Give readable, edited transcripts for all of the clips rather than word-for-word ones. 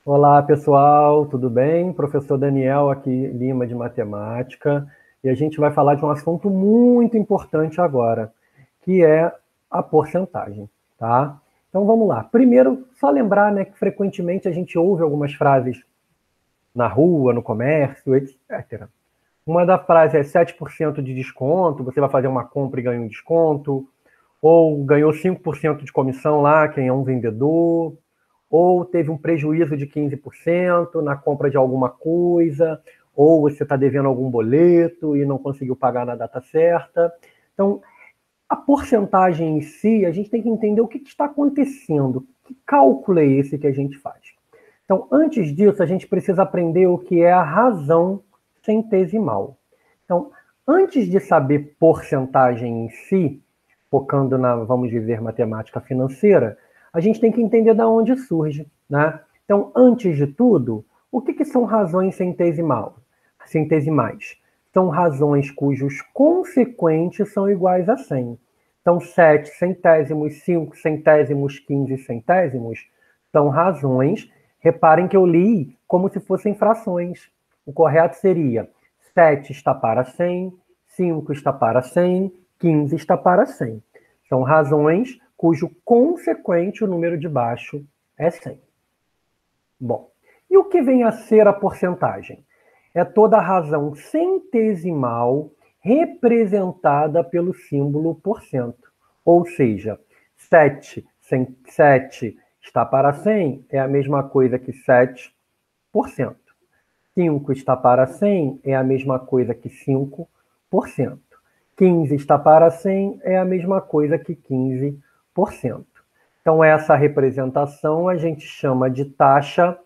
Olá, pessoal, tudo bem? Professor Daniel aqui, Lima de Matemática, e a gente vai falar de um assunto muito importante agora, que é a porcentagem, tá? Então vamos lá. Primeiro, só lembrar, né, que frequentemente a gente ouve algumas frases na rua, no comércio, etc. Uma da frase é 7% de desconto, você vai fazer uma compra e ganha um desconto, ou ganhou 5% de comissão lá, quem é um vendedor, ou teve um prejuízo de 15% na compra de alguma coisa, ou você está devendo algum boleto e não conseguiu pagar na data certa. Então, a porcentagem em si, a gente tem que entender o que está acontecendo, que cálculo é esse que a gente faz. Então, antes disso, a gente precisa aprender o que é a razão centesimal. Então, antes de saber porcentagem em si, focando na, vamos dizer, matemática financeira, a gente tem que entender de onde surge, né? Então, antes de tudo, o que são razões centesimais? São razões cujos consequentes são iguais a 100. Então, 7 centésimos, 5 centésimos, 15 centésimos são razões. Reparem que eu li como se fossem frações. O correto seria 7 está para 100, 5 está para 100, 15 está para 100. São razões cujo consequente, o número de baixo, é 100. Bom, e o que vem a ser a porcentagem? É toda a razão centesimal representada pelo símbolo porcento. Ou seja, 7 está para 100 é a mesma coisa que 7%. 5 está para 100 é a mesma coisa que 5%. 15 está para 100 é a mesma coisa que 15%. Então, essa representação a gente chama de taxa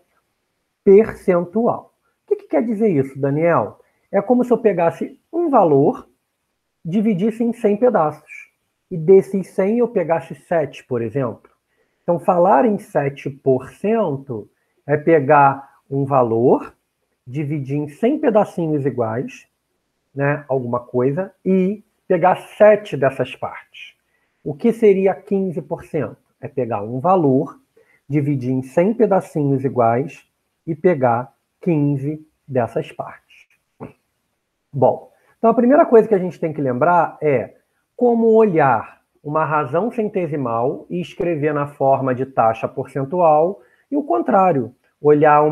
percentual. O que quer dizer isso, Daniel? É como se eu pegasse um valor, dividisse em 100 pedaços. E desses 100 eu pegasse 7, por exemplo. Então, falar em 7% é pegar um valor, dividir em 100 pedacinhos iguais, né, alguma coisa, e pegar 7 dessas partes. O que seria 15%? É pegar um valor, dividir em 100 pedacinhos iguais e pegar 15 dessas partes. Bom, então a primeira coisa que a gente tem que lembrar é como olhar uma razão centesimal e escrever na forma de taxa percentual, e o contrário, olhar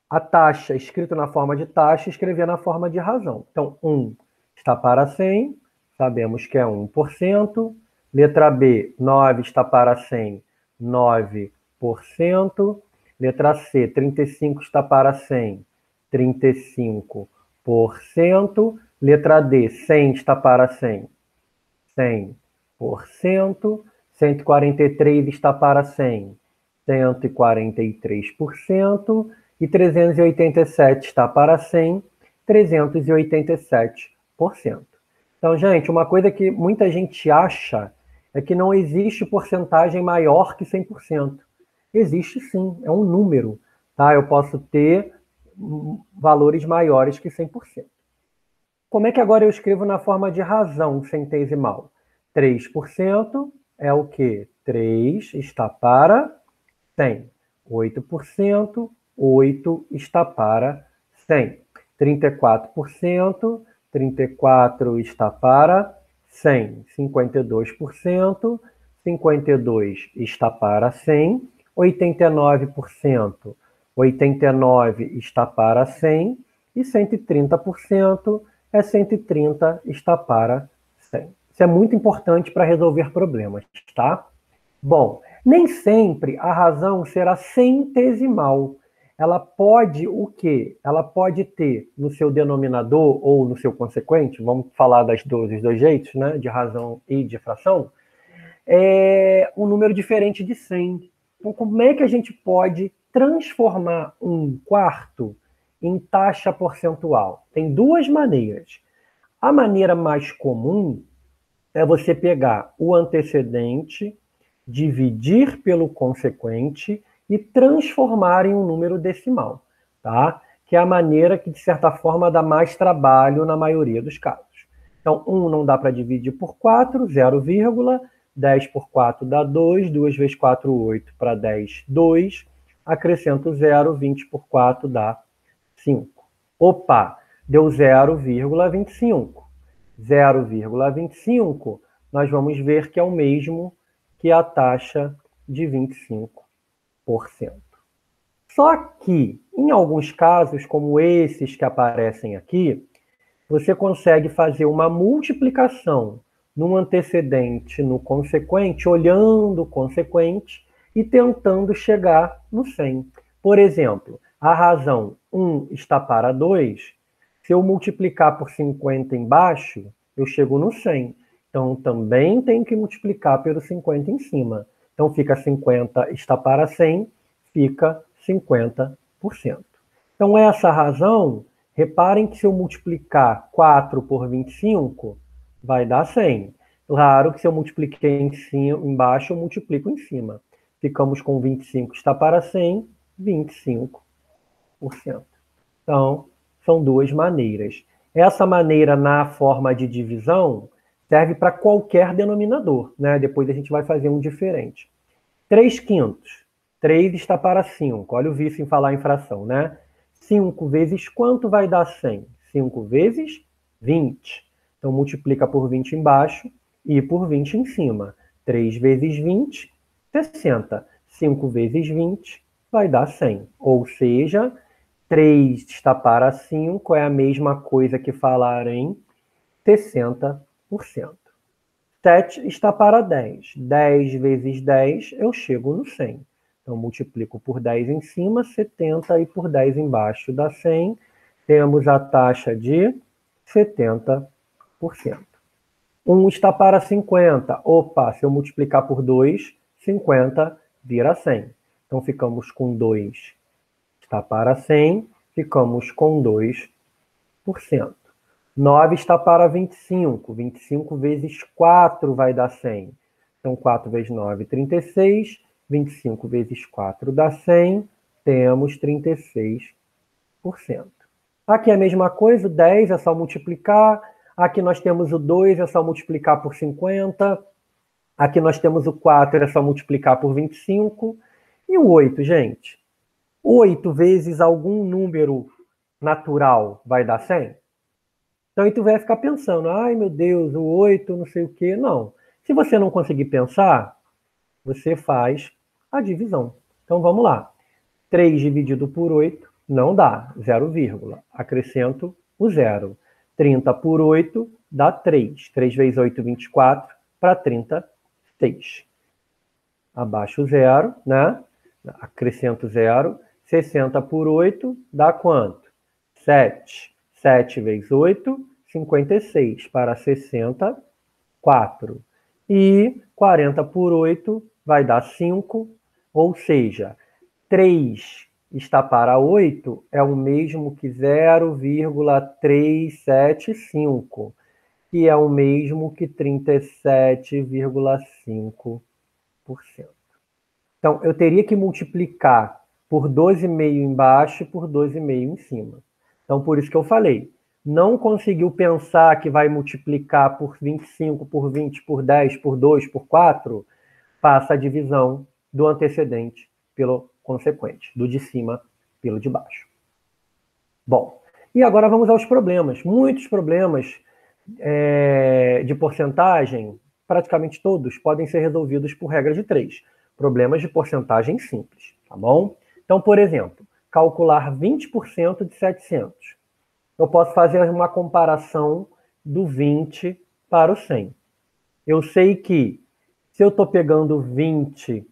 a taxa escrita na forma de taxa e escrever na forma de razão. Então, 1 está para 100, sabemos que é 1%. Letra B, 9 está para 100, 9%. Letra C, 35 está para 100, 35%. Letra D, 100 está para 100, 100%. 143 está para 100, 143%. E 387 está para 100, 387%. Então, gente, uma coisa que muita gente acha é que não existe porcentagem maior que 100%. Existe sim, é um número, tá? Eu posso ter valores maiores que 100%. Como é que agora eu escrevo na forma de razão centesimal? 3% é o quê? 3 está para 100. 8%, 8 está para 100. 34%, 34 está para 100. 52%, 52 está para 100. 89%, 89 está para 100. E 130% é 130 está para 100. Isso é muito importante para resolver problemas, tá? Bom, nem sempre a razão será centesimal. Ela pode o quê? Ela pode ter no seu denominador ou no seu consequente, vamos falar dos dois jeitos, né, de razão e de fração, um número diferente de 100. Então, como é que a gente pode transformar um quarto em taxa percentual? Tem duas maneiras. A maneira mais comum é você pegar o antecedente, dividir pelo consequente e transformar em um número decimal, tá? Que é a maneira que, de certa forma, dá mais trabalho na maioria dos casos. Então, 1 não dá para dividir por 4, 0, 10 por 4 dá 2, 2 vezes 4, 8, para 10, 2. Acrescento 0, 20 por 4 dá 5. Opa, deu 0,25. 0,25, nós vamos ver que é o mesmo que a taxa de 25%. Só que, em alguns casos, como esses que aparecem aqui, você consegue fazer uma multiplicação no antecedente, no consequente, olhando o consequente e tentando chegar no 100. Por exemplo, a razão 1 está para 2, se eu multiplicar por 50 embaixo, eu chego no 100. Então, também tenho que multiplicar pelo 50 em cima. Então, fica 50 está para 100, fica 50%. Então, essa razão, reparem que se eu multiplicar 4 por 25, vai dar 100. Claro que se eu multipliquei em cima, embaixo, eu multiplico em cima. Ficamos com 25 está para 100, 25%. Então, são duas maneiras. Essa maneira na forma de divisão serve para qualquer denominador, né? Depois a gente vai fazer um diferente. 3 quintos. 3 está para 5. Olha o vício em falar em fração, né? 5 vezes quanto vai dar 100? 5 vezes 20. Então, multiplica por 20 embaixo e por 20 em cima. 3 vezes 20, 60. 5 vezes 20 vai dar 100. Ou seja, 3 está para 5 é a mesma coisa que falar em 60%. 7 está para 10. 10 vezes 10, eu chego no 100. Então, multiplico por 10 em cima, 70, e por 10 embaixo dá 100. Temos a taxa de 70%. 1 está para 50. Opa, se eu multiplicar por 2, 50 vira 100. Então, ficamos com 2 está para 100, ficamos com 2%. 9 está para 25. 25 vezes 4 vai dar 100. Então, 4 vezes 9, 36. 25 vezes 4 dá 100. Temos 36%. Aqui é a mesma coisa, o 10 é só multiplicar. Aqui nós temos o 2, é só multiplicar por 50. Aqui nós temos o 4, é só multiplicar por 25. E o 8, gente? 8 vezes algum número natural vai dar 100? Então, aí tu vai ficar pensando, ai meu Deus, o 8, não sei o quê. Não. Se você não conseguir pensar, você faz a divisão. Então, vamos lá. 3 dividido por 8 não dá, 0, acrescento o 0. 30 por 8 dá 3. 3 vezes 8, 24, para 36. Abaixo o 0, né? Acrescento 0. 60 por 8 dá quanto? 7. 7 vezes 8, 56, para 64. E 40 por 8 vai dar 5, ou seja, 3 está para 8 é o mesmo que 0,375, que é o mesmo que 37,5%. Então, eu teria que multiplicar por 12,5 embaixo e por 12,5 em cima. Então, por isso que eu falei, não conseguiu pensar que vai multiplicar por 25, por 20, por 10, por 2, por 4, passa a divisão do antecedente pelo consequente, do de cima pelo de baixo. Bom, e agora vamos aos problemas. Muitos problemas de porcentagem, praticamente todos, podem ser resolvidos por regra de 3. Problemas de porcentagem simples, tá bom? Então, por exemplo, calcular 20% de 700. Eu posso fazer uma comparação do 20 para o 100. Eu sei que se eu estou pegando 20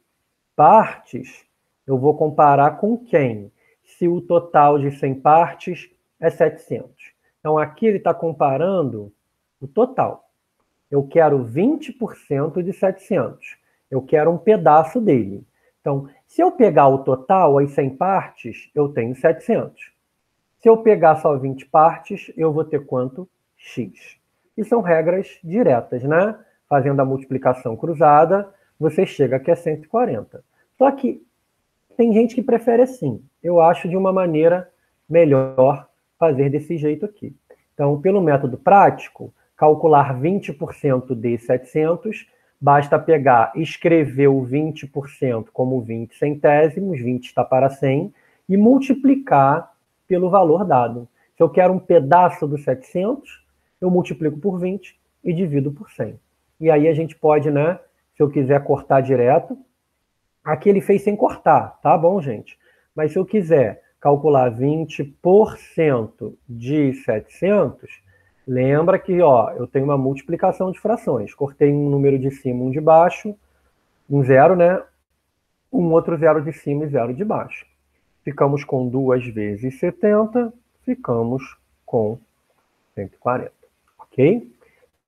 partes, eu vou comparar com quem? Se o total de 100 partes é 700. Então, aqui ele está comparando o total. Eu quero 20% de 700. Eu quero um pedaço dele. Então, se eu pegar o total, as 100 partes, eu tenho 700. Se eu pegar só 20 partes, eu vou ter quanto? X. E são regras diretas, né? Fazendo a multiplicação cruzada, você chega que é 140. Só que tem gente que prefere assim. Eu acho de uma maneira melhor fazer desse jeito aqui. Então, pelo método prático, calcular 20% de 700 basta pegar, escrever o 20% como 20 centésimos, 20 está para 100, e multiplicar pelo valor dado. Se eu quero um pedaço dos 700, eu multiplico por 20 e divido por 100. E aí a gente pode, né, se eu quiser cortar direto, aqui ele fez sem cortar, tá bom, gente? Mas se eu quiser calcular 20% de 700, lembra que ó, eu tenho uma multiplicação de frações. Cortei um número de cima, um de baixo, um zero, né? Um outro zero de cima e zero de baixo. Ficamos com 2 vezes 70, ficamos com 140, ok?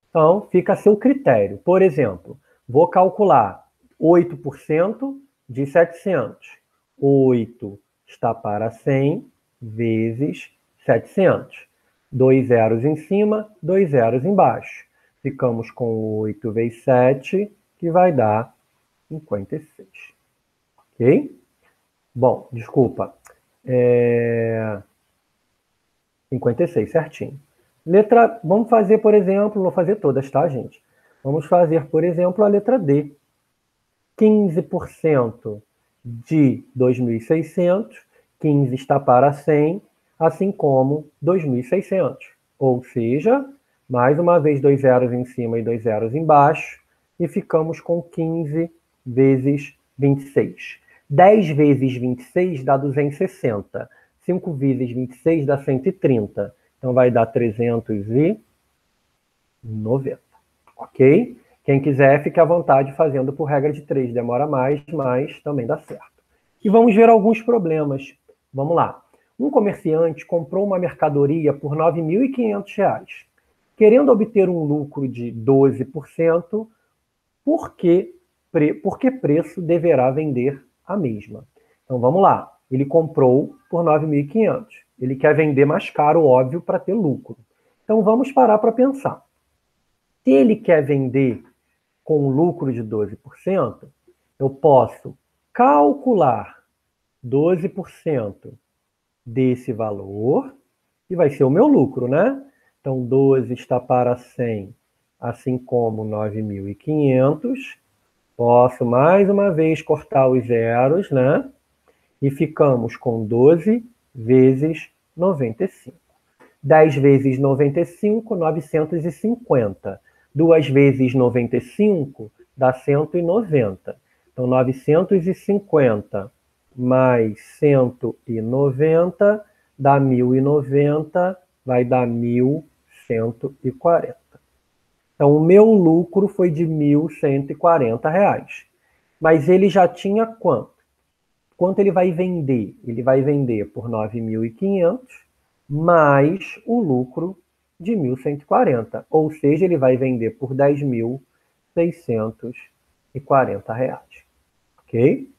Então, fica a seu critério. Por exemplo, vou calcular 8% de 700. 8 está para 100 vezes 700. 2 zeros em cima, 2 zeros embaixo. Ficamos com 8 vezes 7, que vai dar 56. Ok? Bom, desculpa. 56, certinho. Vamos fazer, por exemplo, não vou fazer todas, tá, gente? Vamos fazer, por exemplo, a letra D. 15% de 2.600, 15 está para 100, assim como 2.600. Ou seja, mais uma vez 2 zeros em cima e 2 zeros embaixo, e ficamos com 15 vezes 26. 10 vezes 26 dá 260. 5 vezes 26 dá 130. Então vai dar 390. Ok? Quem quiser, fique à vontade fazendo por regra de 3. Demora mais, mas também dá certo. E vamos ver alguns problemas. Vamos lá. Um comerciante comprou uma mercadoria por R$ 9.500. Querendo obter um lucro de 12%, por que preço deverá vender a mesma? Então vamos lá. Ele comprou por 9.500. Ele quer vender mais caro, óbvio, para ter lucro. Então vamos parar para pensar. Se ele quer vender com um lucro de 12%, eu posso calcular 12% desse valor e vai ser o meu lucro, né? Então 12 está para 100, assim como 9.500. Posso mais uma vez cortar os zeros, né? E ficamos com 12 vezes 95. 10 vezes 95, 950. 2 vezes 95 dá 190. Então, 950 mais 190 dá 1.090, vai dar 1.140. Então, o meu lucro foi de R$ 1.140. Mas ele já tinha quanto? Quanto ele vai vender? Ele vai vender por 9.500 mais o lucro de 1.140. Ou seja, ele vai vender por R$ 10.640. Ok?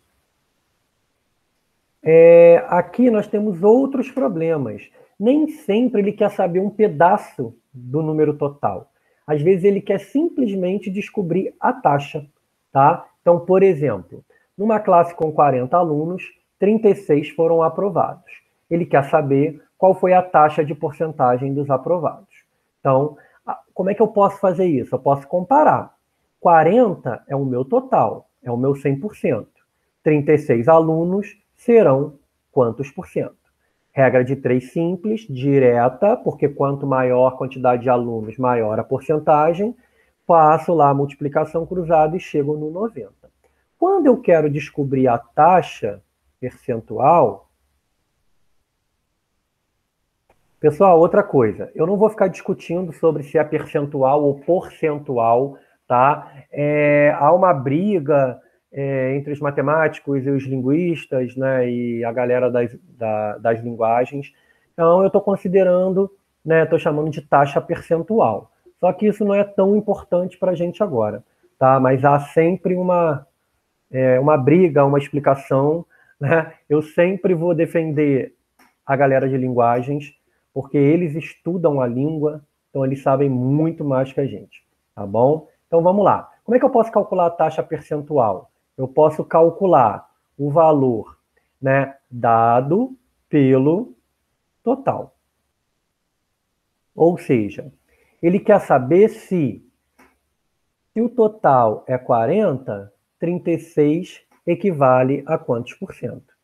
Aqui nós temos outros problemas. Nem sempre ele quer saber um pedaço do número total. Às vezes ele quer simplesmente descobrir a taxa. Tá? Então, por exemplo, numa classe com 40 alunos, 36 foram aprovados. Ele quer saber qual foi a taxa de porcentagem dos aprovados. Então, como é que eu posso fazer isso? Eu posso comparar. 40 é o meu total, é o meu 100%. 36 alunos serão quantos por cento? Regra de 3 simples, direta, porque quanto maior a quantidade de alunos, maior a porcentagem. Faço lá a multiplicação cruzada e chego no 90. Quando eu quero descobrir a taxa percentual, pessoal, outra coisa, eu não vou ficar discutindo sobre se é percentual ou porcentual, tá? Há uma briga entre os matemáticos e os linguistas, né, e a galera das linguagens. Então, eu estou considerando, né, estou chamando de taxa percentual. Só que isso não é tão importante para a gente agora, tá? Mas há sempre uma briga, uma explicação, né? Eu sempre vou defender a galera de linguagens, porque eles estudam a língua, então eles sabem muito mais que a gente, tá bom? Então vamos lá. Como é que eu posso calcular a taxa percentual? Eu posso calcular o valor, né, dado pelo total. Ou seja, ele quer saber se Se o total é 40, 36 equivale a quantos por cento?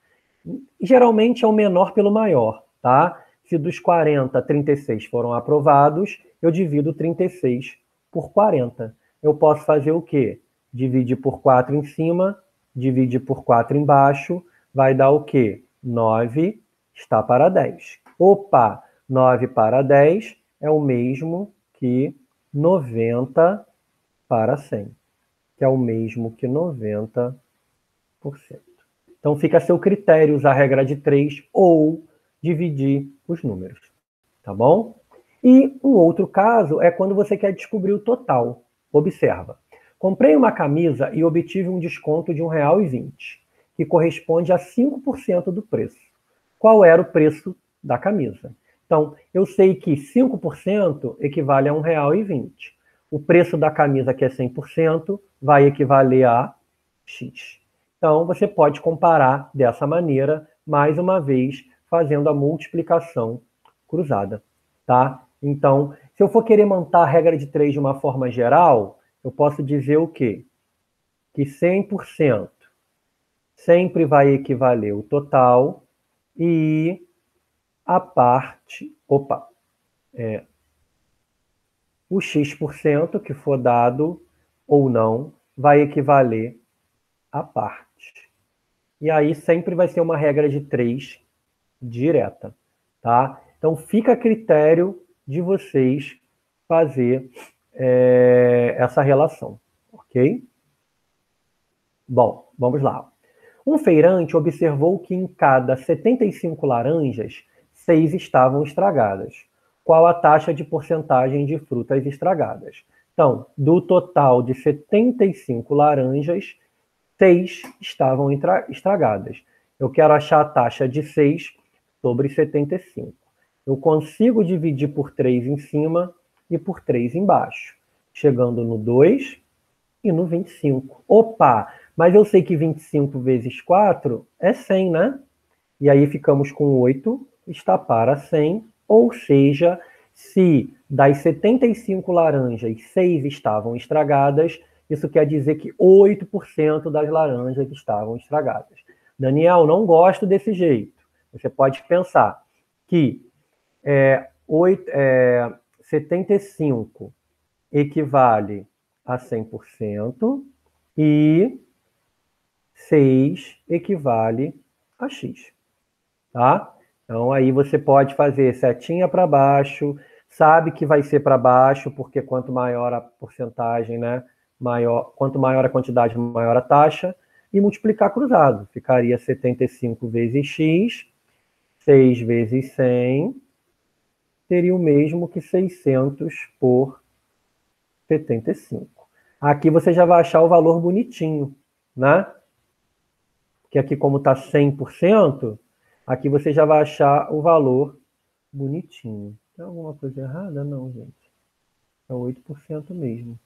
Geralmente é o menor pelo maior, tá? Se dos 40, 36 foram aprovados, eu divido 36 por 40. Eu posso fazer o quê? Dividir por 4 em cima, dividir por 4 embaixo, vai dar o quê? 9 está para 10. Opa, 9 para 10 é o mesmo que 90 para 100, que é o mesmo que 90%. Então fica a seu critério usar a regra de 3 ou dividir os números, tá bom? E um outro caso é quando você quer descobrir o total. Observa. Comprei uma camisa e obtive um desconto de R$ 1,20, que corresponde a 5% do preço. Qual era o preço da camisa? Então, eu sei que 5% equivale a R$ 1,20. O preço da camisa, que é 100%, vai equivaler a X. Então, você pode comparar dessa maneira, mais uma vez, fazendo a multiplicação cruzada, tá? Então, se eu for querer montar a regra de 3 de uma forma geral, eu posso dizer o quê? Que 100% sempre vai equivaler o total e a parte, o X% que for dado ou não vai equivaler à parte. E aí sempre vai ser uma regra de 3 direta, tá? Então fica a critério de vocês fazer essa relação, ok? Bom, vamos lá. Um feirante observou que em cada 75 laranjas, 6 estavam estragadas. Qual a taxa de porcentagem de frutas estragadas? Então, do total de 75 laranjas, 6 estavam estragadas. Eu quero achar a taxa de 6 sobre 75. Eu consigo dividir por 3 em cima e por 3 embaixo, chegando no 2 e no 25. Opa, mas eu sei que 25 vezes 4 é 100, né? E aí ficamos com 8, está para 100, ou seja, se das 75 laranjas, 6 estavam estragadas, isso quer dizer que 8% das laranjas estavam estragadas. Daniel, não gosto desse jeito. Você pode pensar que 75 equivale a 100% e 6 equivale a X, tá? Então aí você pode fazer setinha para baixo, sabe que vai ser para baixo, porque quanto maior a porcentagem, né, quanto maior a quantidade, maior a taxa, e multiplicar cruzado. Ficaria 75 vezes X, 6 vezes 100, seria o mesmo que 600 por 75. Aqui você já vai achar o valor bonitinho, né? Que aqui como está 100%, aqui você já vai achar o valor bonitinho. Tem alguma coisa errada? Não, gente. É 8% mesmo.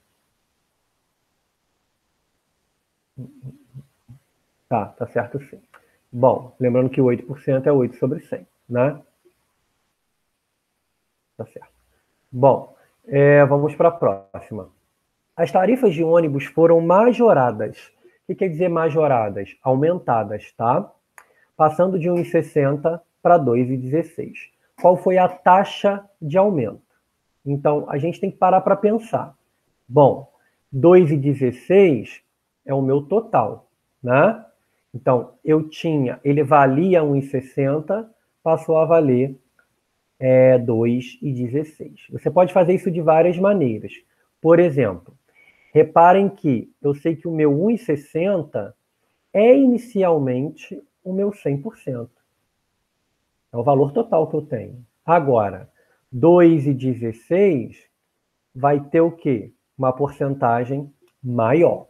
Tá certo sim. Bom, lembrando que 8% é 8 sobre 100, né? Tá certo. Bom, vamos para a próxima. As tarifas de ônibus foram majoradas. O que quer dizer majoradas? Aumentadas, tá? Passando de 1,60 para 2,16. Qual foi a taxa de aumento? Então, a gente tem que parar para pensar. Bom, 2,16 é o meu total, né? Então, ele valia 1,60, passou a valer 2,16. Você pode fazer isso de várias maneiras. Por exemplo, reparem que eu sei que o meu 1,60 é inicialmente o meu 100%. É o valor total que eu tenho. Agora, 2,16 vai ter o quê? Uma porcentagem maior.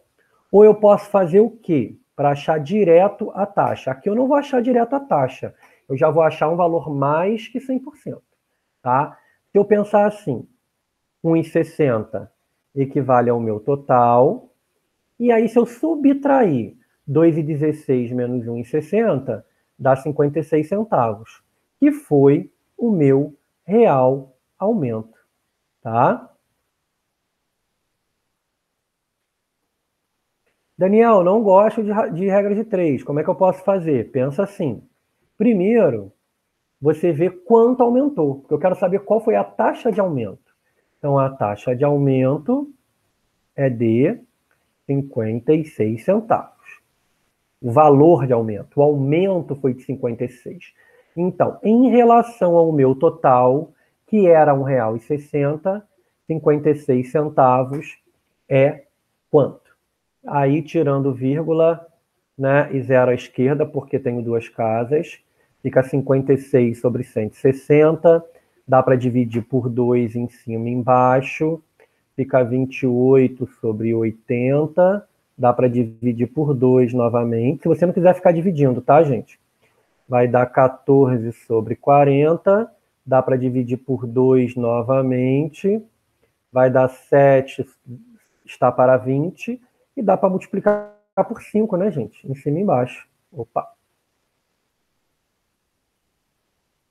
Ou eu posso fazer o quê? Para achar direto a taxa. Aqui eu não vou achar direto a taxa. Eu já vou achar um valor mais que 100%. Tá? Se eu pensar assim, 1,60 equivale ao meu total. E aí, se eu subtrair 2,16 menos 1,60, dá 56 centavos, que foi o meu real aumento, tá? Daniel, não gosto de regra de 3. Como é que eu posso fazer? Pensa assim. Primeiro, você vê quanto aumentou, porque eu quero saber qual foi a taxa de aumento. Então, a taxa de aumento é de 56 centavos. O valor de aumento. O aumento foi de 56. Então, em relação ao meu total, que era R$ 1,60, 56 centavos é quanto? Aí, tirando vírgula, né, e zero à esquerda, porque tenho duas casas, fica 56 sobre 160, dá para dividir por 2 em cima e embaixo, fica 28 sobre 80, dá para dividir por 2 novamente. Se você não quiser ficar dividindo, tá, gente? Vai dar 14 sobre 40, dá para dividir por 2 novamente, vai dar 7, está para 20, e dá para multiplicar por 5, né, gente? Em cima e embaixo. Opa!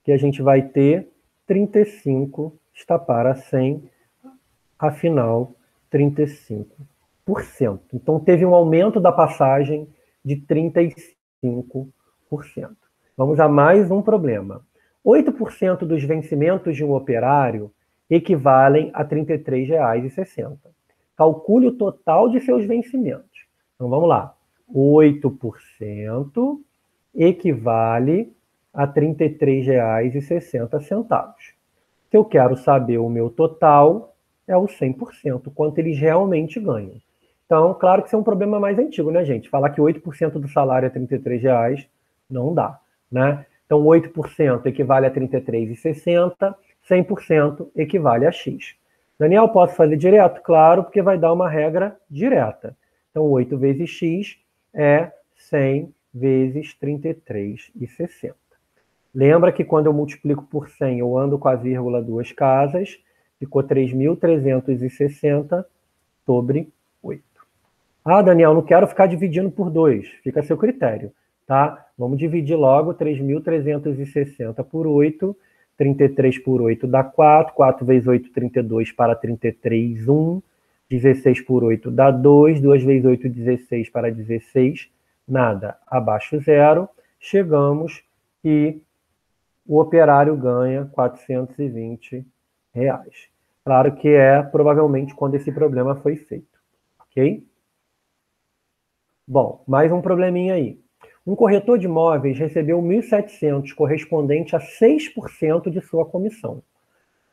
Que a gente vai ter 35 está para 100, afinal, 35%. Então, teve um aumento da passagem de 35%. Vamos a mais um problema. 8% dos vencimentos de um operário equivalem a R$ 33,60. Calcule o total de seus vencimentos. Então, vamos lá. 8% equivale a R$ 33,60. Se eu quero saber o meu total, é o 100%, quanto eles realmente ganham. Então, claro que isso é um problema mais antigo, né, gente? Falar que 8% do salário é R$ 33 não dá, né? Então, 8% equivale a R$ 33,60, 100% equivale a X. Daniel, posso fazer direto? Claro, porque vai dar uma regra direta. Então, 8 vezes X é 100 vezes 33,60. Lembra que quando eu multiplico por 100, eu ando com a vírgula duas casas, ficou 3.360 sobre 8. Ah, Daniel, não quero ficar dividindo por 2, fica a seu critério, tá? Vamos dividir logo 3.360 por 8, 33 por 8 dá 4, 4 vezes 8, 32 para 33, 1, 16 por 8 dá 2, 2 vezes 8, 16 para 16, nada, abaixo zero, chegamos e o operário ganha R$ 420. Claro que é provavelmente quando esse problema foi feito, ok? Bom, mais um probleminha aí. Um corretor de imóveis recebeu 1.700 correspondente a 6% de sua comissão.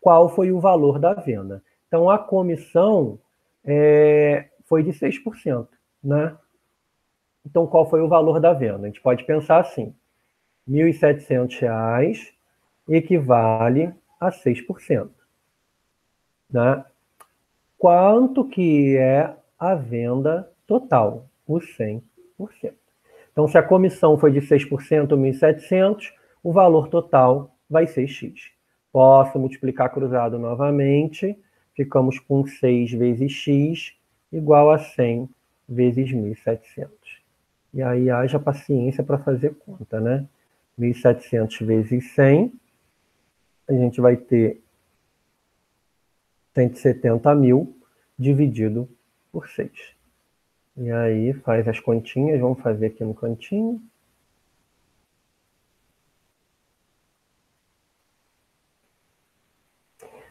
Qual foi o valor da venda? Então, a comissão foi de 6%, né? Então, qual foi o valor da venda? A gente pode pensar assim, R$ 1.700 equivale a 6%. Né? Quanto que é a venda total? Os 100%. Então, se a comissão foi de 6%, 1.700, o valor total vai ser X. Posso multiplicar cruzado novamente, ficamos com 6 vezes X igual a 100 vezes 1.700. E aí haja paciência para fazer conta, né? 1.700 vezes 100, a gente vai ter 170 mil dividido por 6. E aí faz as continhas, vamos fazer aqui no cantinho.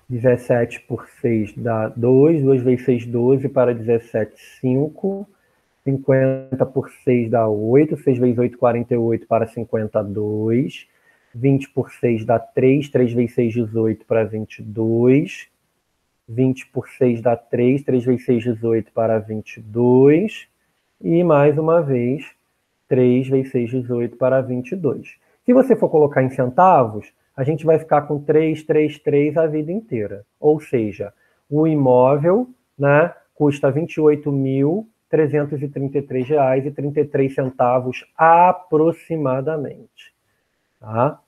(17 por 6 dá 2, 2 vezes 6, 12, para 17, 5, 50 por 6 dá 8, 6 vezes 8, 48, para 52, 20 por 6 dá 3, 3 vezes 6, 18, para 22, 20 por 6 dá 3, 3 vezes 6, 18, para 22, e mais uma vez, 3 vezes 6, 18, para 22. Se você for colocar em centavos, a gente vai ficar com 3, 3, 3 a vida inteira. Ou seja, o imóvel, né, custa R$ 28.333,33 aproximadamente. Tá?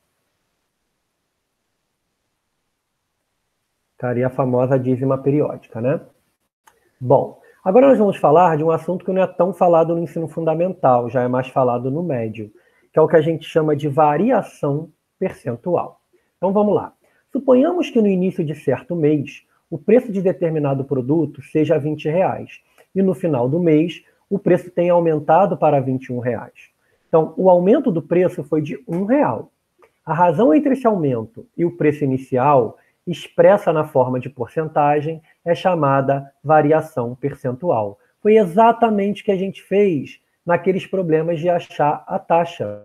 Ficaria a famosa dízima periódica, né? Bom, agora nós vamos falar de um assunto que não é tão falado no ensino fundamental, já é mais falado no médio, que é o que a gente chama de variação percentual. Então vamos lá. Suponhamos que no início de certo mês, o preço de determinado produto seja R$ 20 e no final do mês o preço tem aumentado para R$ 21. Então, o aumento do preço foi de R$ 1. A razão entre esse aumento e o preço inicial, expressa na forma de porcentagem, é chamada variação percentual. Foi exatamente o que a gente fez naqueles problemas de achar a taxa.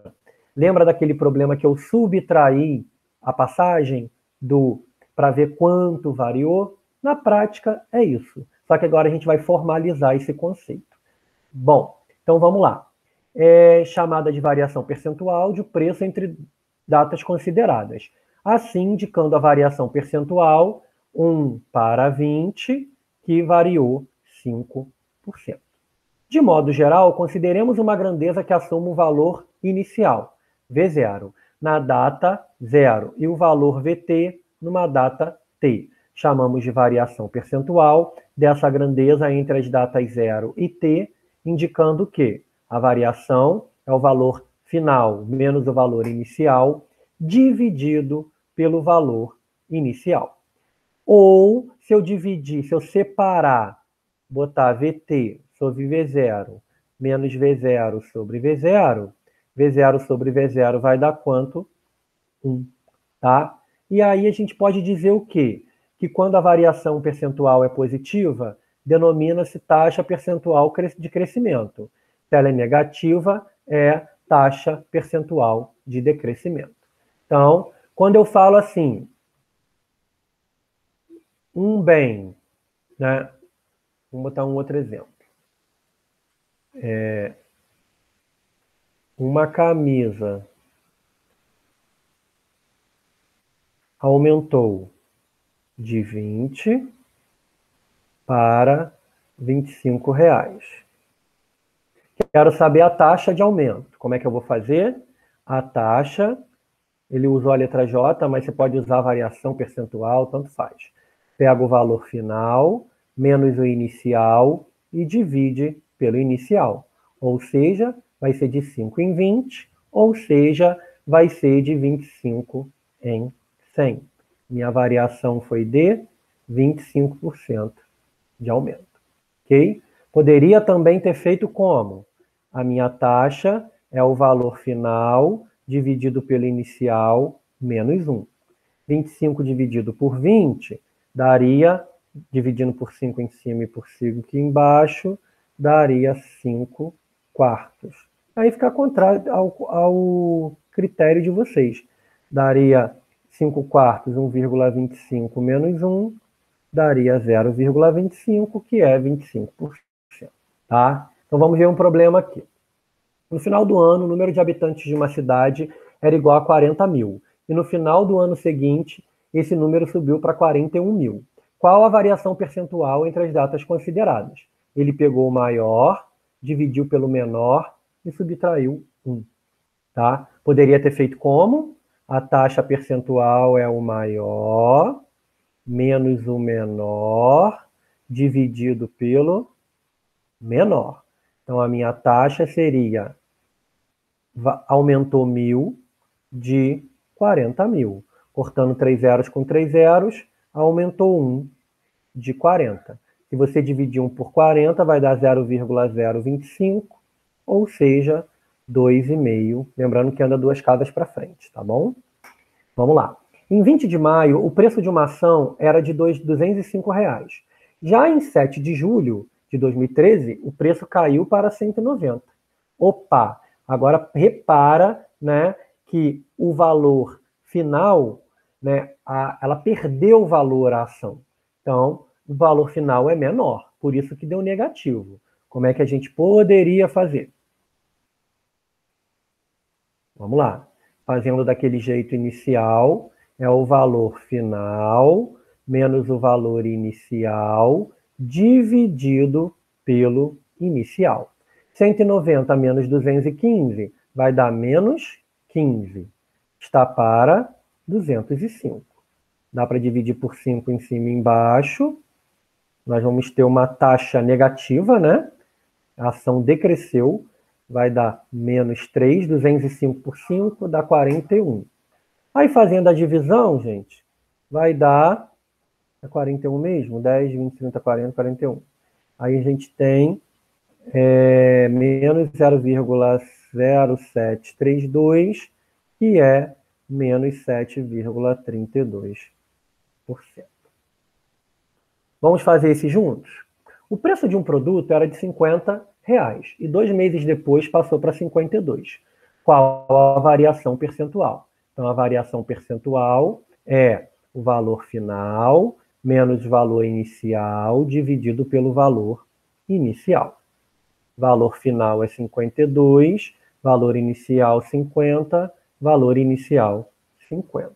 Lembra daquele problema que eu subtraí a passagem para ver quanto variou? Na prática, é isso. Só que agora a gente vai formalizar esse conceito. Bom, então vamos lá. É chamada de variação percentual de preço entre datas consideradas. Assim, indicando a variação percentual 1 para 20, que variou 5%. De modo geral, consideremos uma grandeza que assuma o valor inicial, V0, na data 0 e o valor VT numa data T. Chamamos de variação percentual dessa grandeza entre as datas 0 e T, indicando que a variação é o valor final menos o valor inicial dividido pelo valor inicial. Ou, se eu separar, botar VT sobre V0 menos V0 sobre V0, V0 sobre V0 vai dar quanto? 1, tá? E aí a gente pode dizer o quê? Que quando a variação percentual é positiva, denomina-se taxa percentual de crescimento. Se ela é negativa, é taxa percentual de decrescimento. Então, quando eu falo assim, um bem, né? Vamos botar um outro exemplo. Uma camisa aumentou de 20 para R$ 25. Quero saber a taxa de aumento. Como é que eu vou fazer? A taxa, ele usou a letra J, mas você pode usar a variação percentual, tanto faz. Pega o valor final, menos o inicial, e divide pelo inicial. Ou seja, vai ser de 5 em 20, ou seja, vai ser de 25 em 100. Minha variação foi de 25% de aumento. Ok? Poderia também ter feito como? A minha taxa é o valor final dividido pelo inicial menos 1. 25 dividido por 20 daria, dividindo por 5 em cima e por 5 aqui embaixo, daria 5 quartos. Aí fica contrário ao critério de vocês. Daria 5 quartos, 1,25 menos 1, daria 0,25, que é 25%. Tá? Então vamos ver um problema aqui. No final do ano, o número de habitantes de uma cidade era igual a 40 mil. E no final do ano seguinte, esse número subiu para 41 mil. Qual a variação percentual entre as datas consideradas? Ele pegou o maior, dividiu pelo menor e subtraiu 1. Tá? Poderia ter feito como? A taxa percentual é o maior menos o menor dividido pelo menor. Então, a minha taxa seria, aumentou 1.000 de 40 mil. Cortando 3 zeros com 3 zeros, aumentou 1 de 40. Se você dividir 1 por 40, vai dar 0,025, ou seja, 2,5. Lembrando que anda 2 casas para frente, tá bom? Vamos lá. Em 20 de maio, o preço de uma ação era de R$ 205. Já em 7 de julho de 2013, o preço caiu para 190. Opa! Agora repara, né, que o valor final, né, ela perdeu o valor à ação. Então, o valor final é menor, por isso que deu negativo. Como é que a gente poderia fazer? Vamos lá. Fazendo daquele jeito inicial, é o valor final menos o valor inicial dividido pelo inicial. 190 menos 215 vai dar menos 15. Está para 205. Dá para dividir por 5 em cima e embaixo. Nós vamos ter uma taxa negativa, né? A ação decresceu. Vai dar menos 3, 205 por 5 dá 41. Aí fazendo a divisão, gente, vai dar 41 mesmo? 10, 20, 30, 40, 41. Aí a gente tem é menos 0,0732, que é menos 7,32%. Vamos fazer esses juntos? O preço de um produto era de R$ 50 e 2 meses depois passou para 52. Qual a variação percentual? Então, a variação percentual é o valor final menos o valor inicial dividido pelo valor inicial. Valor final é 52, valor inicial 50, valor inicial 50.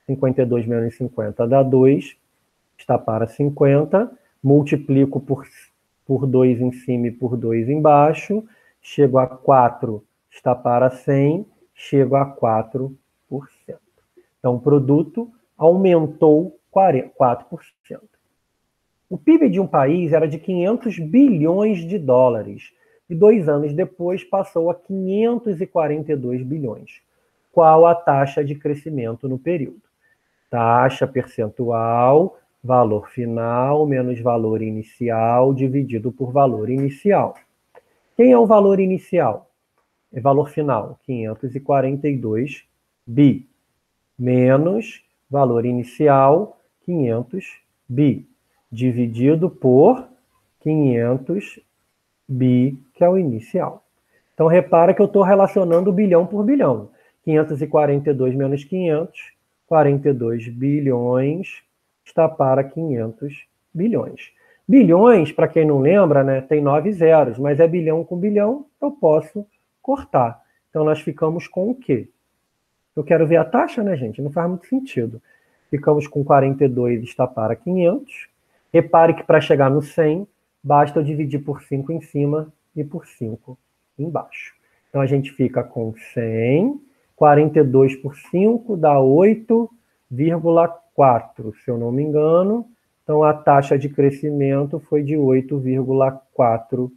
52 menos 50 dá 2, está para 50, multiplico por 2 em cima e por 2 embaixo, chego a 4, está para 100, chego a 4%. Então, o produto aumentou 4%. O PIB de um país era de 500 bilhões de dólares e 2 anos depois passou a 542 bilhões. Qual a taxa de crescimento no período? Taxa percentual, valor final menos valor inicial dividido por valor inicial. Quem é o valor inicial? É valor final, 542 bi, menos valor inicial, 500 bi, dividido por 500 bi, que é o inicial. Então, repara que eu estou relacionando bilhão por bilhão. 542 menos 500, 42 bilhões, está para 500 bilhões. Bilhões, para quem não lembra, né, tem 9 zeros, mas é bilhão com bilhão, eu posso cortar. Então, nós ficamos com o quê? Eu quero ver a taxa, né, gente? Não faz muito sentido. Ficamos com 42 está para 500. Repare que para chegar no 100, basta eu dividir por 5 em cima e por 5 embaixo. Então, a gente fica com 100, 42 por 5 dá 8,4, se eu não me engano. Então, a taxa de crescimento foi de 8,4%.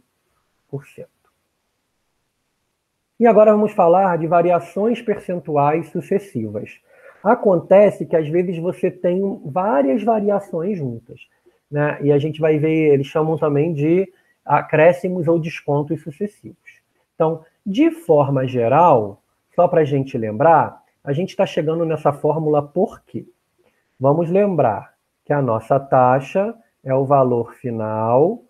E agora vamos falar de variações percentuais sucessivas. Acontece que às vezes você tem várias variações juntas, né? E a gente vai ver, eles chamam também de acréscimos ou descontos sucessivos. Então, de forma geral, só para a gente lembrar, a gente está chegando nessa fórmula por quê? Vamos lembrar que a nossa taxa é o valor final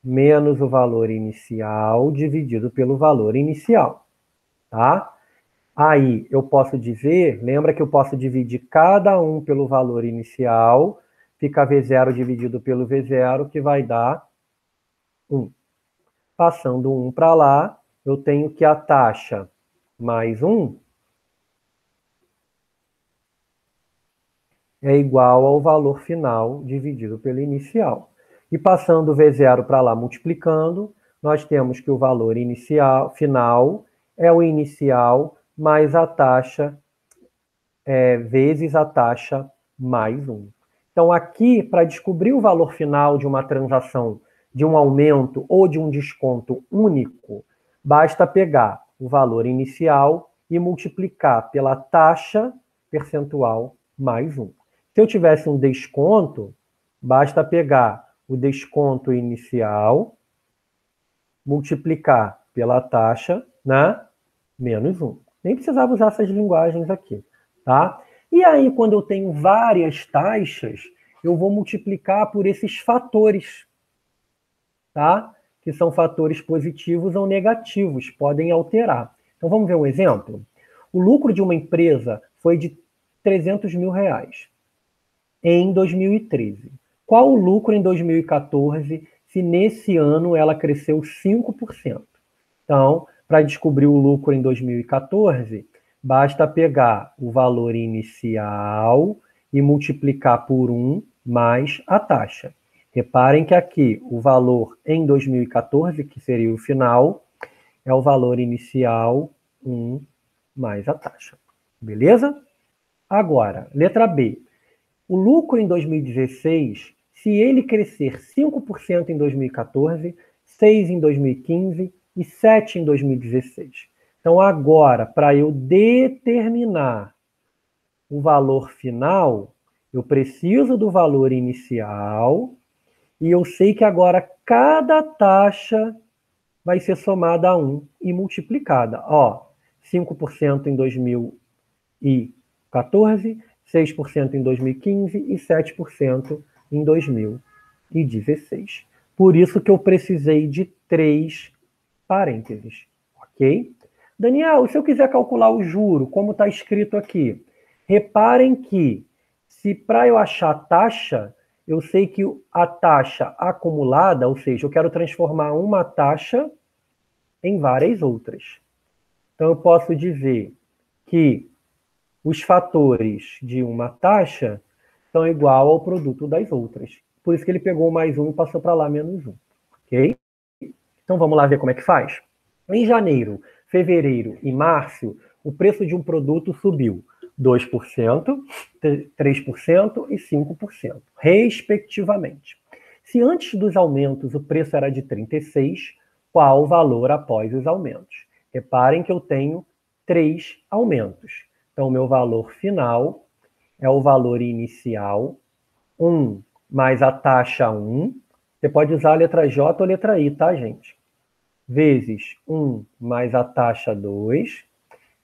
menos o valor inicial dividido pelo valor inicial. Tá? Aí eu posso dizer, lembra que eu posso dividir cada um pelo valor inicial, fica V0 dividido pelo V0, que vai dar 1. Passando 1 para lá, eu tenho que a taxa mais 1 é igual ao valor final dividido pelo inicial. E passando o V0 para lá, multiplicando, nós temos que o valor inicial, final é o inicial mais a taxa vezes a taxa mais 1. Então, aqui, para descobrir o valor final de uma transação, de um aumento ou de um desconto único, basta pegar o valor inicial e multiplicar pela taxa percentual mais 1. Se eu tivesse um desconto, basta pegar o desconto inicial, multiplicar pela taxa, né, menos 1. Nem precisava usar essas linguagens aqui, tá? E aí, quando eu tenho várias taxas, eu vou multiplicar por esses fatores, tá? Que são fatores positivos ou negativos, podem alterar. Então, vamos ver um exemplo? O lucro de uma empresa foi de R$300 mil em 2013. Qual o lucro em 2014 se nesse ano ela cresceu 5%? Então, para descobrir o lucro em 2014, basta pegar o valor inicial e multiplicar por 1 mais a taxa. Reparem que aqui o valor em 2014, que seria o final, é o valor inicial 1 mais a taxa. Beleza? Agora, letra B. O lucro em 2016, se ele crescer 5% em 2014, 6% em 2015 e 7% em 2016. Então, agora, para eu determinar o valor final, eu preciso do valor inicial e eu sei que agora cada taxa vai ser somada a 1 e multiplicada. Ó, 5% em 2014, 6% em 2015 e 7% em 2016. Por isso que eu precisei de 3 parênteses, ok? Daniel, se eu quiser calcular o juro, como está escrito aqui, reparem que se para eu achar a taxa, eu sei que a taxa acumulada, ou seja, eu quero transformar uma taxa em várias outras. Então eu posso dizer que os fatores de uma taxa são igual ao produto das outras. Por isso que ele pegou mais um e passou para lá menos um, ok? Então vamos lá ver como é que faz? Em janeiro, fevereiro e março, o preço de um produto subiu 2%, 3% e 5%, respectivamente. Se antes dos aumentos o preço era de 36, qual o valor após os aumentos? Reparem que eu tenho 3 aumentos. Então, o meu valor final é o valor inicial, 1 mais a taxa 1. Você pode usar a letra J ou a letra I, tá, gente? Vezes 1 mais a taxa 2,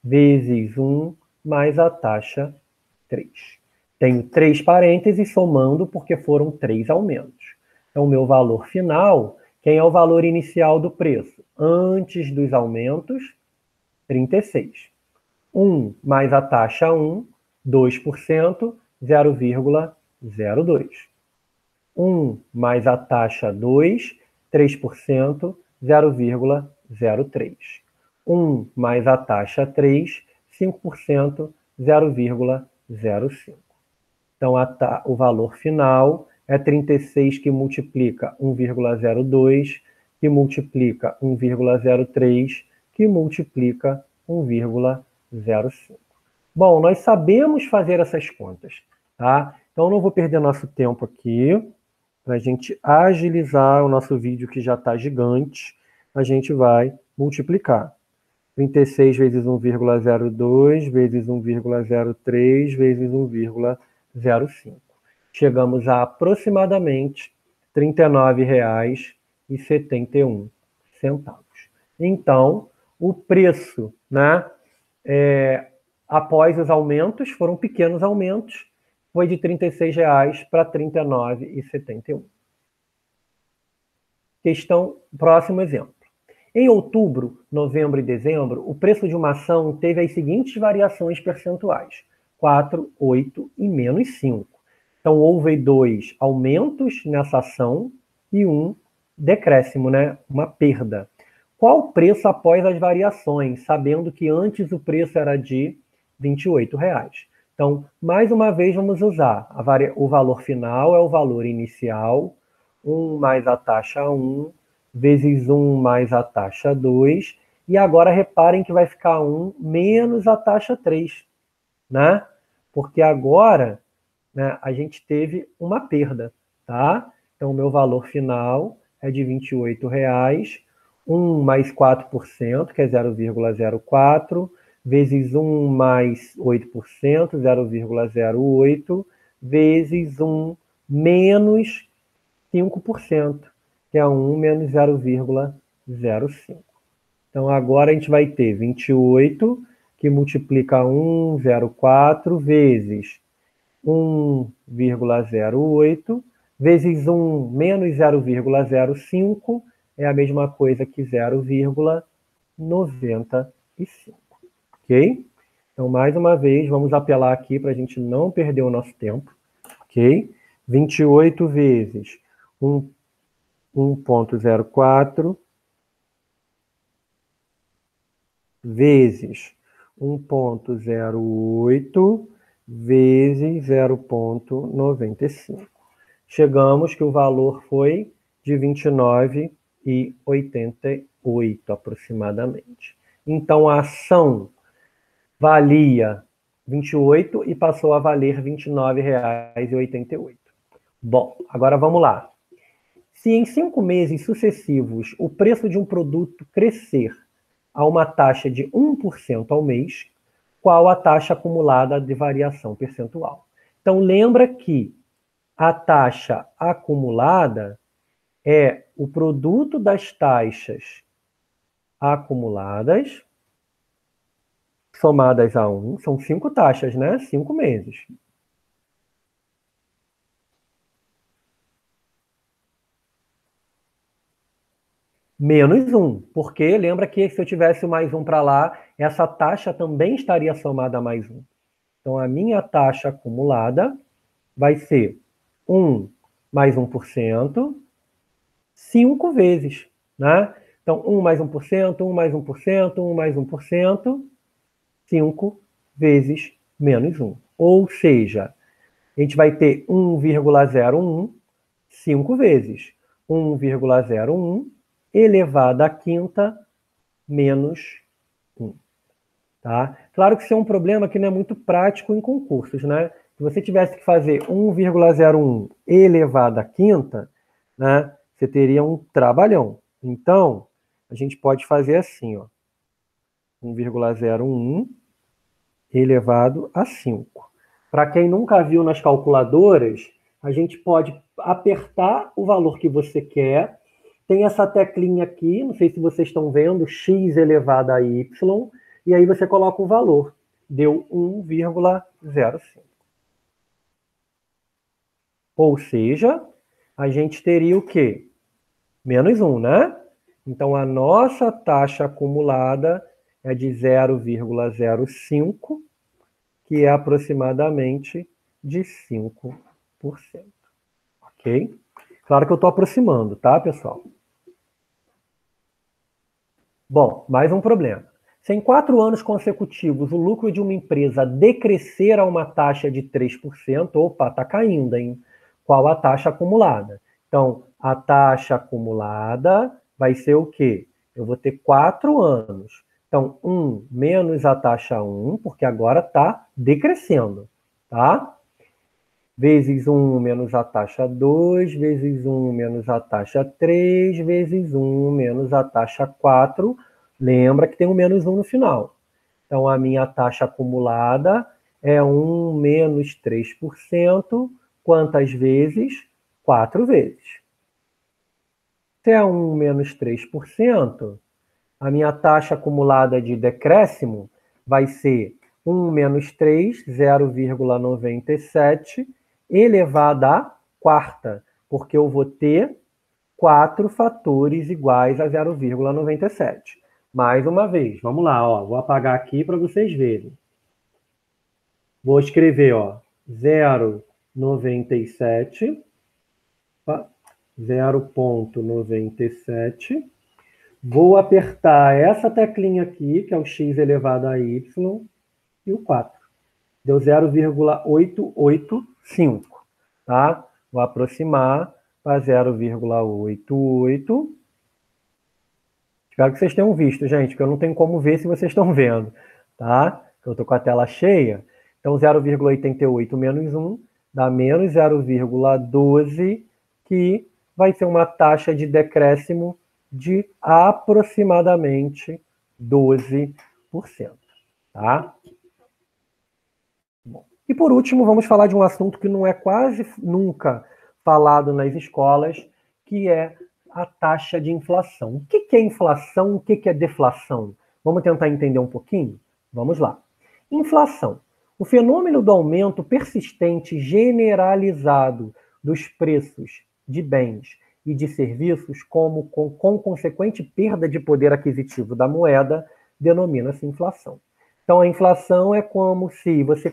vezes 1 mais a taxa 3. Tenho 3 parênteses somando porque foram 3 aumentos. Então, o meu valor final, quem é o valor inicial do preço? Antes dos aumentos, 36. 1 mais a taxa 1, 2%, 0,02. 1 mais a taxa 2, 3%, 0,03. 1 mais a taxa 3, 5%, 0,05. Então, o valor final é 36 que multiplica 1,02, que multiplica 1,03, que multiplica 1,05. Bom, nós sabemos fazer essas contas, tá? Então, não vou perder nosso tempo aqui. Para a gente agilizar o nosso vídeo que já está gigante, a gente vai multiplicar. 36 vezes 1,02 vezes 1,03 vezes 1,05. Chegamos a aproximadamente R$ 39,71. Então, o preço, né, após os aumentos, foram pequenos aumentos, foi de R$ 36 para R$ 39,71. Próximo exemplo. Em outubro, novembro e dezembro, o preço de uma ação teve as seguintes variações percentuais: 4, 8 e menos 5. Então, houve 2 aumentos nessa ação e um decréscimo, né? Uma perda. Qual o preço após as variações, sabendo que antes o preço era de R$ 28? Então, mais uma vez, vamos usar o valor final é o valor inicial, 1 mais a taxa 1, vezes 1 mais a taxa 2, e agora reparem que vai ficar 1 menos a taxa 3, né? Porque agora, né, a gente teve uma perda, tá? Então, o meu valor final é de R$ 28,00, 1 mais 4%, que é 0,04, vezes 1 mais 8%, 0,08, vezes 1 menos 5%, que é 1 menos 0,05. Então, agora a gente vai ter 28, que multiplica 1,04, vezes 1,08, vezes 1 menos 0,05, é a mesma coisa que 0,95. Ok? Então, mais uma vez, vamos apelar aqui para a gente não perder o nosso tempo. Ok? 28 vezes 1,04 vezes 1,08 vezes 0,95. Chegamos que o valor foi de 29,88 aproximadamente. Então, a ação valia 28 e passou a valer R$ 29,88. Bom, agora vamos lá. Se em 5 meses sucessivos o preço de um produto crescer a uma taxa de 1% ao mês, qual a taxa acumulada de variação percentual? Então, lembra que a taxa acumulada é o produto das taxas acumuladas somadas a 1, são 5 taxas, né? 5 meses. Menos 1, porque lembra que se eu tivesse o mais 1 para lá, essa taxa também estaria somada a mais 1. Então, a minha taxa acumulada vai ser 1 mais 1%, 5 vezes, né? Então, 1 mais 1%, 1 mais 1%, 1 mais 1%, 5 vezes menos 1. Ou seja, a gente vai ter 1,01, 5 vezes. 1,01 elevado à quinta menos 1. Tá? Claro que isso é um problema que não é muito prático em concursos, né? Se você tivesse que fazer 1,01 elevado à quinta, né, você teria um trabalhão. Então, a gente pode fazer assim, ó, 1,01 elevado a 5. Para quem nunca viu nas calculadoras, a gente pode apertar o valor que você quer. Tem essa teclinha aqui, não sei se vocês estão vendo, x elevado a y, e aí você coloca o valor. Deu 1,05. Ou seja, a gente teria o quê? Menos 1, né? Então, a nossa taxa acumulada é de 0,05, que é aproximadamente de 5%. Ok? Claro que eu estou aproximando, tá, pessoal? Bom, mais um problema. Se em 4 anos consecutivos o lucro de uma empresa decrescer a uma taxa de 3%, opa, está caindo, hein? Qual a taxa acumulada? Então, a taxa acumulada vai ser o quê? Eu vou ter 4 anos. Então, 1 menos a taxa 1, porque agora está decrescendo, tá? Vezes 1 menos a taxa 2, vezes 1 menos a taxa 3, vezes 1 menos a taxa 4. Lembra que tem um menos 1 no final. Então, a minha taxa acumulada é 1 menos 3%. Quantas vezes? 4 vezes. Se é 1 menos 3%, a minha taxa acumulada de decréscimo vai ser 1 menos 3, 0,97, elevada à quarta, porque eu vou ter 4 fatores iguais a 0,97. Mais uma vez, vamos lá, ó, vou apagar aqui para vocês verem. Vou escrever, ó, 0,97, 0,97. Vou apertar essa teclinha aqui, que é o x elevado a y, e o 4. Deu 0,885, tá? Vou aproximar para 0,88. Espero que vocês tenham visto, gente, porque eu não tenho como ver se vocês estão vendo, tá? Eu estou com a tela cheia. Então, 0,88 menos 1 dá menos 0,12, que vai ser uma taxa de decréscimo de aproximadamente 12%, tá? Bom, e por último, vamos falar de um assunto que não é quase nunca falado nas escolas, que é a taxa de inflação. O que é inflação? O que é deflação? Vamos tentar entender um pouquinho? Vamos lá. Inflação. O fenômeno do aumento persistente generalizado dos preços de bens e de serviços, com consequente perda de poder aquisitivo da moeda, denomina-se inflação. Então, a inflação é como se você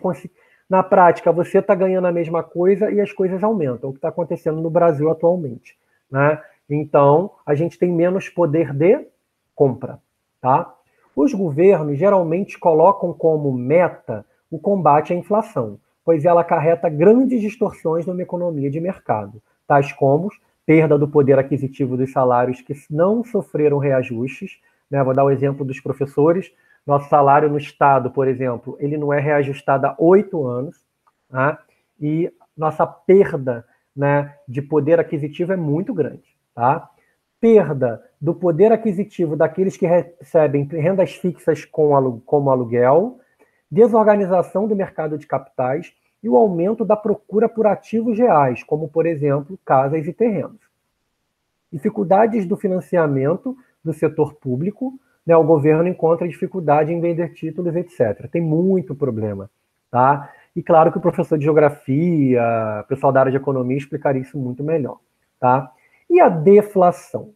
na prática, você está ganhando a mesma coisa e as coisas aumentam, o que está acontecendo no Brasil atualmente, né? Então, a gente tem menos poder de compra, tá? Os governos geralmente colocam como meta o combate à inflação, pois ela acarreta grandes distorções numa economia de mercado, tais como perda do poder aquisitivo dos salários que não sofreram reajustes, né? Vou dar o exemplo dos professores. Nosso salário no Estado, por exemplo, ele não é reajustado há 8 anos, tá? E nossa perda, né, de poder aquisitivo é muito grande, tá? Perda do poder aquisitivo daqueles que recebem rendas fixas como aluguel, desorganização do mercado de capitais e o aumento da procura por ativos reais, como, por exemplo, casas e terrenos. Dificuldades do financiamento do setor público, né, o governo encontra dificuldade em vender títulos, etc. Tem muito problema, tá? E claro que o professor de geografia, o pessoal da área de economia explicaria isso muito melhor, tá? E a deflação?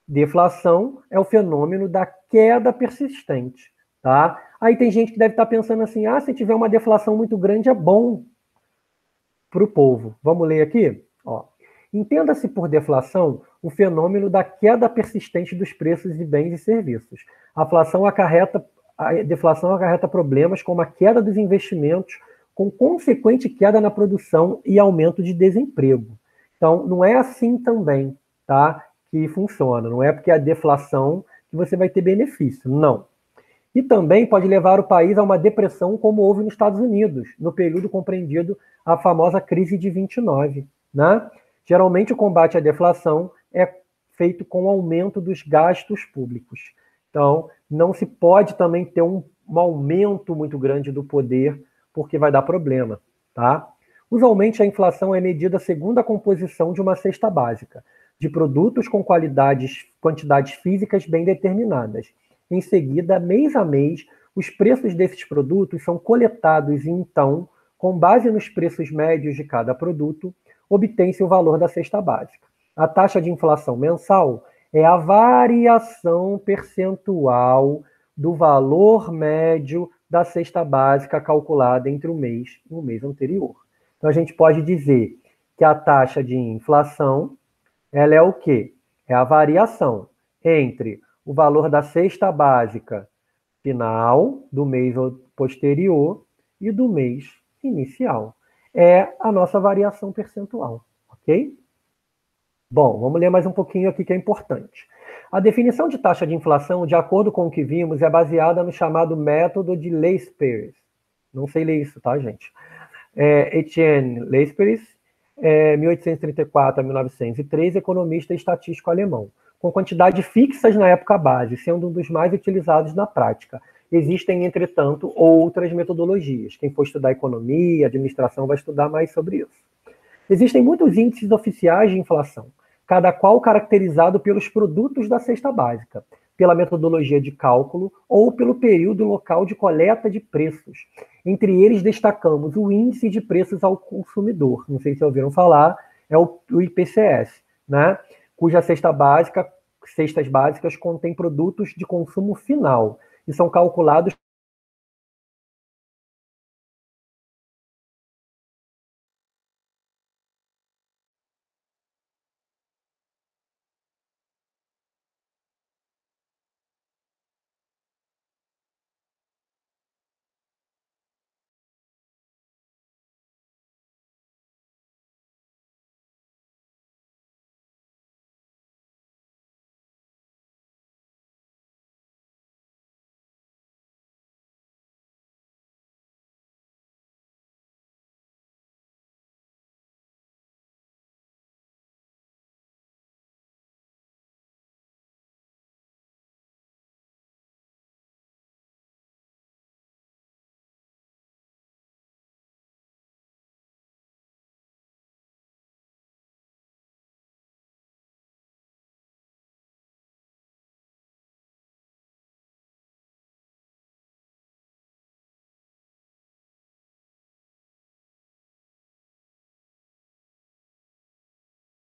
Deflação é o fenômeno da queda persistente, tá? Aí tem gente que deve estar pensando assim, se tiver uma deflação muito grande é bom para o povo. Vamos ler aqui? Ó. Entenda-se por deflação o fenômeno da queda persistente dos preços de bens e serviços. A deflação acarreta problemas como a queda dos investimentos, com consequente queda na produção e aumento de desemprego. Então, não é assim também, tá? Que funciona. Não é porque a deflação que você vai ter benefício. Não. E também pode levar o país a uma depressão, como houve nos Estados Unidos, no período compreendido a famosa crise de 29, né? Geralmente o combate à deflação é feito com o aumento dos gastos públicos. Então, não se pode também ter um aumento muito grande do poder, porque vai dar problema, tá? Usualmente a inflação é medida segundo a composição de uma cesta básica, de produtos com quantidades físicas bem determinadas. Em seguida, mês a mês, os preços desses produtos são coletados e então, com base nos preços médios de cada produto, obtém-se o valor da cesta básica. A taxa de inflação mensal é a variação percentual do valor médio da cesta básica calculada entre um mês e o mês anterior. Então, a gente pode dizer que a taxa de inflação, ela é o quê? É a variação entre o valor da cesta básica final do mês posterior e do mês inicial. É a nossa variação percentual, ok? Bom, vamos ler mais um pouquinho aqui que é importante. A definição de taxa de inflação, de acordo com o que vimos, é baseada no chamado método de Leys-Perez. Não sei ler isso, tá, gente? Etienne Leys-Perez, 1834 a 1903, economista e estatístico alemão, com quantidades fixas na época base, sendo um dos mais utilizados na prática. Existem, entretanto, outras metodologias. Quem for estudar economia, administração, vai estudar mais sobre isso. Existem muitos índices oficiais de inflação, cada qual caracterizado pelos produtos da cesta básica, pela metodologia de cálculo ou pelo período local de coleta de preços. Entre eles destacamos o índice de preços ao consumidor, não sei se ouviram falar, é o IPCS, né? Cuja cestas básicas contêm produtos de consumo final e são calculados